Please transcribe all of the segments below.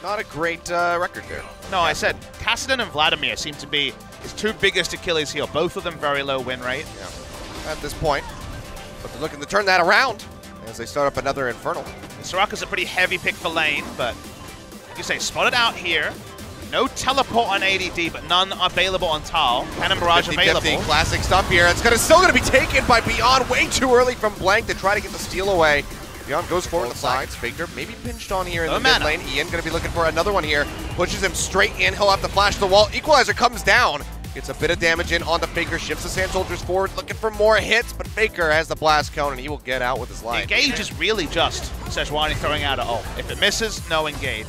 not a great record there. No, I said Kassadin and Vladimir seem to be his two biggest Achilles heel. Both of them very low win rate. Yeah, at this point. But they're looking to turn that around as they start up another Infernal. Soraka's a pretty heavy pick for lane, but like you say, spotted out here. No teleport on ADD, but none available on Tal. Cannon Barrage available. Classic stuff here. It's still going to be taken by BEAUZ way too early from Blank to try to get the steal away. BEAUZ goes forward to the sides. Faker maybe pinched on here in the mid lane. Ian going to be looking for another one here. Pushes him straight in. He'll have to flash the wall. Equalizer comes down. Gets a bit of damage in on the Faker. Shifts the Sand Soldiers forward, looking for more hits, but Faker has the blast cone and he will get out with his life. The engage is really just Sejuani throwing out an ult. If it misses, no engage.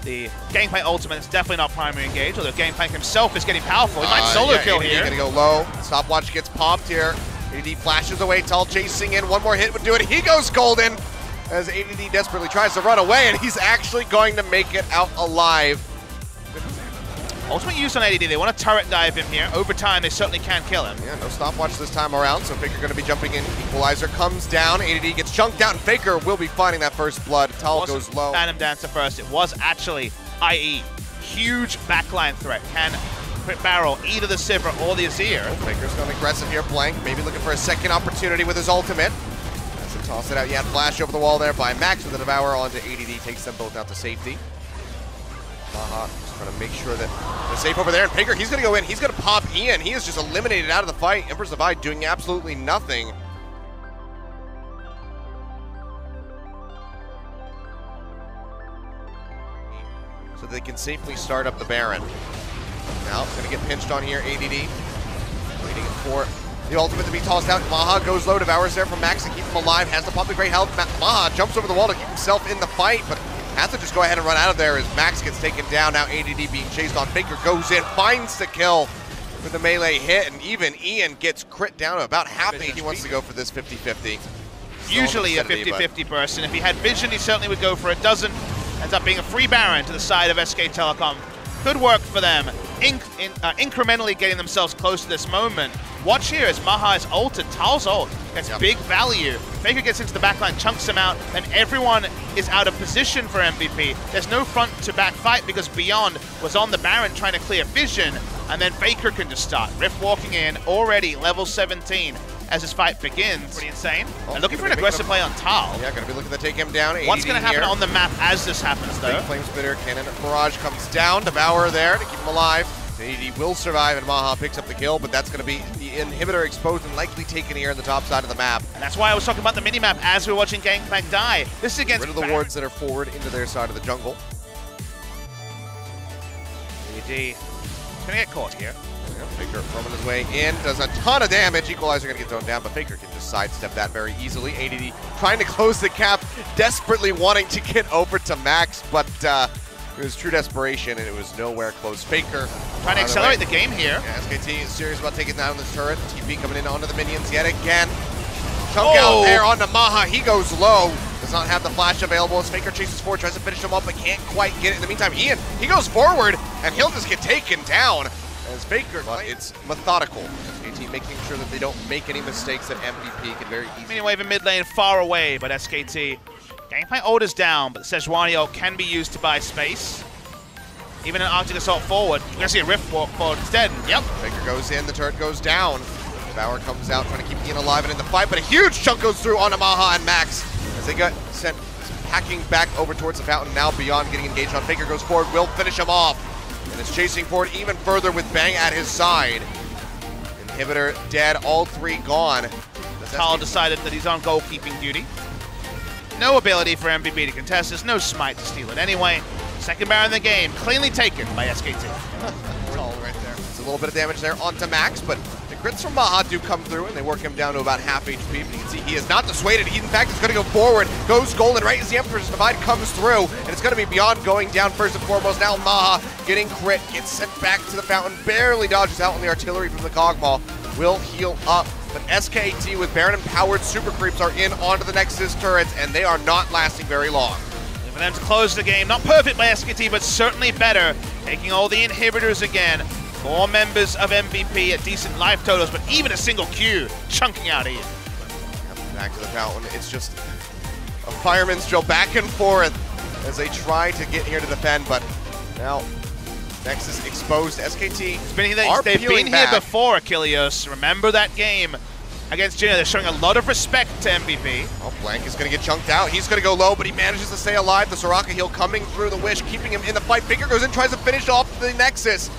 The Gangplank ultimate is definitely not primary engage, although Gangplank himself is getting powerful. He might solo kill here. Gonna go low. Stopwatch gets popped here. ADD flashes away. Tal chasing in. One more hit would do it. He goes golden as ADD desperately tries to run away, and he's actually going to make it out alive. Ultimate use on ADD. They want to turret dive him here. Over time, they certainly can kill him. Yeah, no stopwatch this time around, so Faker going to be jumping in. Equalizer comes down. ADD gets chunked out, and Faker will be finding that first blood. Tal goes low. Phantom Dancer first. It was actually IE. Huge backline threat. Can crit barrel either the Sivir or the Azir. Faker's going aggressive here. Blank maybe looking for a second opportunity with his ultimate. Has to toss it out. Yeah, flash over the wall there by Max with the Devour onto ADD. Takes them both out to safety. Maha just trying to make sure that they're safe over there. And Faker, he's going to go in. He's going to pop Ian. He is just eliminated out of the fight. Emperor's Divide doing absolutely nothing. So they can safely start up the Baron. Now, going to get pinched on here. ADD waiting for the ultimate to be tossed out. Maha goes low. Devours there from Max to keep him alive. Has to pop the great health. Maha jumps over the wall to keep himself in the fight, but has to just go ahead and run out of there as Max gets taken down. Now ADD being chased on. Faker goes in, finds the kill with the melee hit, and even Ian gets crit down to about half. He wants to go for this 50-50. Usually a 50-50 burst, and if he had vision, he certainly would go for it. Doesn't. Ends up being a free Baron to the side of SK Telecom. Good work for them, incrementally getting themselves close to this moment. Watch here as Maha is ulted. Tal's ult gets big value. Faker gets into the backline, chunks him out, and everyone is out of position for MVP. There's no front to back fight because Beyond was on the Baron trying to clear vision, and then Faker can just start. Rift walking in, already level 17 as this fight begins. Pretty insane. And looking for an aggressive play on Tal. Yeah, gonna be looking to take him down. What's gonna happen on the map as this happens though? Big Flame Spitter, Cannon Barrage comes down. Devour there to keep him alive. AD will survive and Maha picks up the kill, but that's gonna be the inhibitor exposed and likely taken here on the top side of the map. And that's why I was talking about the minimap as we were watching Gangplank die. This is against rid of the wards that are forward into their side of the jungle. AD gonna get caught here. Faker roaming his way in, does a ton of damage. Equalizer gonna get thrown down, but Faker can just sidestep that very easily. ADD trying to close the gap, desperately wanting to get over to Max, but it was true desperation and it was nowhere close. Faker trying to accelerate the game here. Yeah, SKT is serious about taking down the turret. TP coming in onto the minions yet again. Chunk out there onto Maha, he goes low. Does not have the flash available as Faker chases forward, tries to finish him up, but can't quite get it. In the meantime, Ian, he goes forward and he'll just get taken down. As Faker, but it's methodical. SKT making sure that they don't make any mistakes that MVP can very easily. Mini wave in mid lane far away, but SKT. Gangplank ult is down, but the Sejuani ult can be used to buy space. Even an Arctic Assault forward. We're gonna see a Rift walk forward instead. Yep. Faker goes in, the turret goes down. Devour comes out, trying to keep Ian alive and in the fight, but a huge chunk goes through onto Maha and Max as they get sent hacking back over towards the fountain. Now Beyond getting engaged on. Faker goes forward, will finish him off. And is chasing forward even further with Bang at his side. Inhibitor dead, all three gone. Tal decided that he's on goalkeeping duty. No ability for MVP to contest this, no smite to steal it anyway. Second Baron in the game, cleanly taken by SKT. All right there. It's a little bit of damage there onto Max, but the crits from Maha do come through and they work him down to about half HP. But you can see he is not dissuaded. He in fact is going to go forward, goes golden right as the Emperor's Divide comes through, and it's going to be Beyond going down first and foremost. Now Maha getting crit, gets sent back to the fountain, barely dodges out on the artillery from the Cogmaw, will heal up. But SKT with Baron empowered super creeps are in onto the Nexus turrets, and they are not lasting very long. For them to close the game, not perfect by SKT, but certainly better. Taking all the inhibitors again. 4 members of MVP at decent life totals, but even a single Q chunking out Ian. Back to the fountain, it's just a fireman's drill back and forth. as they try to get here to defend, but now Nexus exposed. SKT they've been here before, Achilles. Remember that game against Junior? They're showing a lot of respect to MVP. Oh, Blank is going to get chunked out. He's going to go low, but he manages to stay alive. The Soraka heal coming through the Wish, keeping him in the fight. Faker goes in, tries to finish off the Nexus,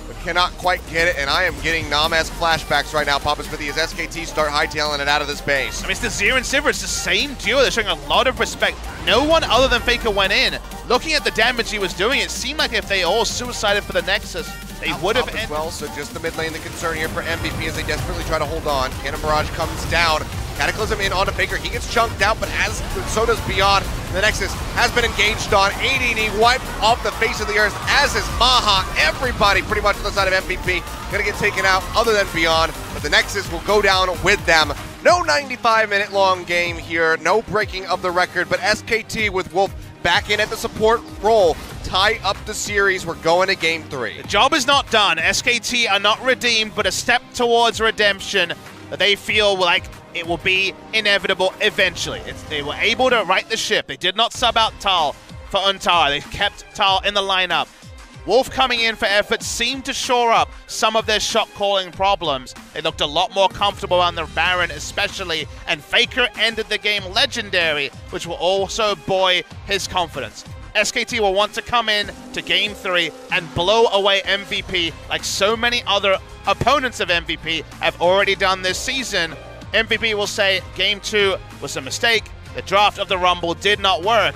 but cannot quite get it, and I am getting Namaz flashbacks right now, Papa Smithy, as SKT start hightailing it out of this base. I mean, it's the Zero and Sivir. It's the same duo. They're showing a lot of respect. No one other than Faker went in. Looking at the damage he was doing, it seemed like if they all suicided for the Nexus, they would have ended. Well, so just the mid lane, the concern here for MVP as they desperately try to hold on. Cannon Barrage comes down. Cataclysm in onto Faker. He gets chunked out, but so does Beyond. The Nexus has been engaged on. ADD wiped off the face of the earth, as is Maha. Everybody pretty much on the side of MVP gonna get taken out other than Beyond, but the Nexus will go down with them. No 95-minute long game here, no breaking of the record, but SKT with Wolf back in at the support role, tie up the series. We're going to Game 3. The job is not done. SKT are not redeemed, but a step towards redemption that they feel like it will be inevitable eventually. They were able to right the ship. They did not sub out Tal for Untara. They kept Tal in the lineup. Wolf coming in for effort seemed to shore up some of their shot calling problems. They looked a lot more comfortable on the Baron especially, and Faker ended the game legendary, which will also buoy his confidence. SKT will want to come in to Game 3 and blow away MVP like so many other opponents of MVP have already done this season. MVP will say Game 2 was a mistake. The draft of the Rumble did not work.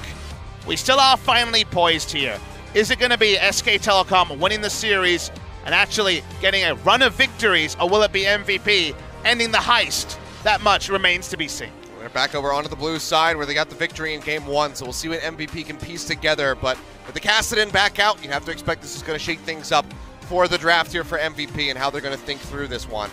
We still are finally poised here. Is it going to be SK Telecom winning the series and actually getting a run of victories, or will it be MVP ending the heist? That much remains to be seen. We're back over onto the blue side where they got the victory in Game 1, so we'll see what MVP can piece together. But with the Kassadin back out, you have to expect this is going to shake things up for the draft here for MVP and how they're going to think through this one.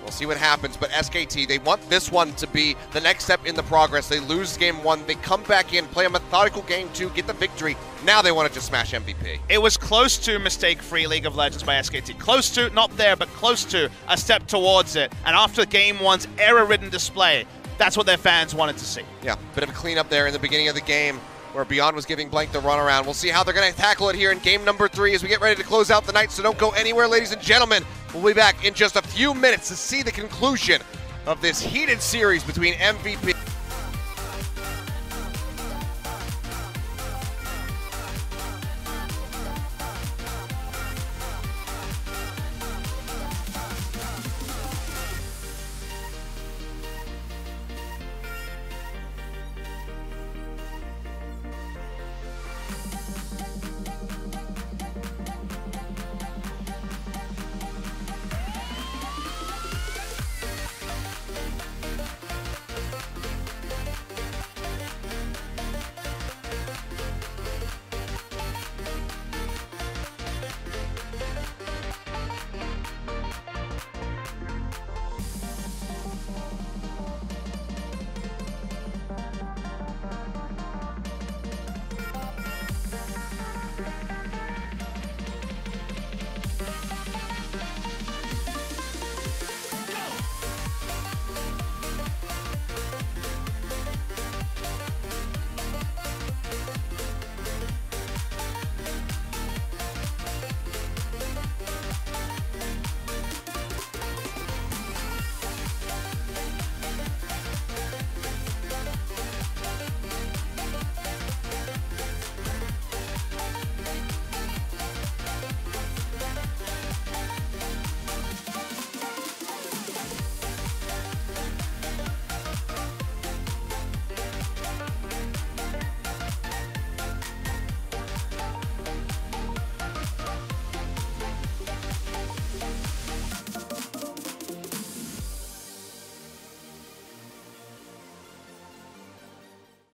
We'll see what happens, but SKT, they want this one to be the next step in the progress. They lose Game 1, they come back in, play a methodical Game 2, get the victory. Now they want to just smash MVP. It was close to mistake-free League of Legends by SKT. Close to, not there, but close to a step towards it. And after Game 1's error-ridden display, that's what their fans wanted to see. Yeah, bit of a cleanup there in the beginning of the game where Beyond was giving Blank the runaround. We'll see how they're going to tackle it here in Game number 3 as we get ready to close out the night, so don't go anywhere, ladies and gentlemen. We'll be back in just a few minutes to see the conclusion of this heated series between MVP